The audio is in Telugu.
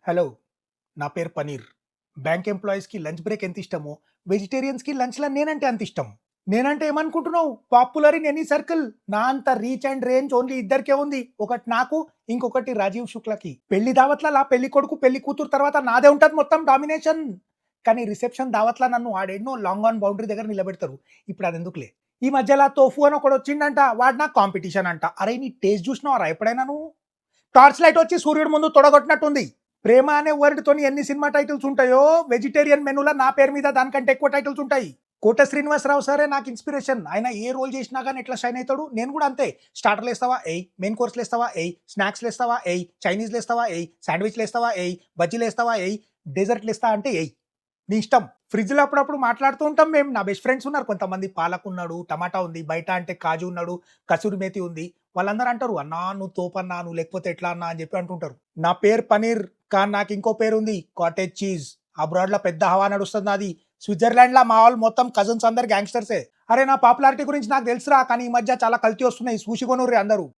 హలో. నా పేరు పనీర్. బ్యాంక్ ఎంప్లాయీస్‌కి లంచ్ బ్రేక్ ఎంత ఇష్టమో, వెజిటేరియన్స్‌కి లంచ్‌లో నేనంటే అంత ఇష్టం. నేనంటే ఏమనుకుంటున్నావు? Popular in any circle. నా అంత రీచ్ అండ్ రేంజ్ ఓన్లీ ఇద్దరికే ఉంది. ఒకటి నాకు, ఇంకొకటి రాజీవ్ శుక్లాకి. పెళ్లి దావత్లలా పెళ్లి కొడుకు, పెళ్లి కూతురు తర్వాత నాదే ఉంటది మొత్తం డామినేషన్. కానీ రిసెప్షన్ దావత్‌ల నన్ను ఆడేన్నో లాంగ్ ఆన్ బౌండరీ దగ్గర నిలబెడతారు. ఇప్పుడు అదెందుకులే. ఈ మధ్యల తోఫు అని ఒకడొచ్చిండంట. వాడు నాకు కాంపిటీషన్ అంట. అరేయ్! నీ టేస్ట్ చూసినావారా ఎప్పుడైనా నువ్వు? టార్చ్ లైట్ వచ్చి సూర్యుడి ముందు తొడగొట్టినట్టుంది. 'ప్రేమ' అనే వర్డ్‌తోని ఎన్ని సినిమా టైటిల్స్ ఉంటాయో, వెజిటేరియన్ మెనూల నా పేరు మీద దానికంటే ఎక్కువ టైటిల్స్ ఉంటాయి. కోట శ్రీనివాసరావు సారే నాకు ఇన్స్పిరేషన్. ఆయన ఏ రోల్ చేసినా గాని ఎట్లా షైన్ అయితాడు. నేను కూడా అంతే. స్టార్టర్‌లేస్తావా? ఎయ్. మెయిన్ కోర్స్‌లేస్తావా? ఎయ్. స్నాక్స్‌లేస్తావా? ఎయ్. చైనీస్‌లేస్తావా? ఎయ్. శాండ్‌విచ్‌లేస్తావా? ఎయ్. బజ్జీలేస్తావా? ఎయ్. డెజర్ట్‌లేస్తా అంటే ఎయ్. నీ ఇష్టం. ఫ్రిడ్జ్‌లో అప్పుడప్పుడు మాట్లాడుతూ ఉంటాం మేము. నా బెస్ట్ ఫ్రెండ్స్ ఉన్నారు కొంతమంది. పాలకున్నాడు, టమాటా ఉంది, బయట అంటే కాజు ఉన్నాడు, కసూరి మేతి ఉంది. వాళ్ళందరూ అంటారు, "అన్నా నువ్వు తోపన్నా, నువ్వు లేకపోతే ఎట్లా అన్నా" అని చెప్పి అంటుంటారు. నా పేరు పనీర్. కానీ నాకు ఇంకో పేరుంది. Cottage cheese. అబ్రాడ్‌లో పెద్ద హవా నడుస్తుంది నాది. స్విట్జర్లాండ్‌లో మా వాళ్ళు మొత్తం కజిన్స్ అందరు గ్యాంగ్‌స్టర్సే. అరే నా పాపులారిటీ గురించి నాకు తెలుసురా. కానీ ఈ మధ్య చాలా కల్తీ వస్తున్నాయి. చూసి కొనుర్రి అందరూ.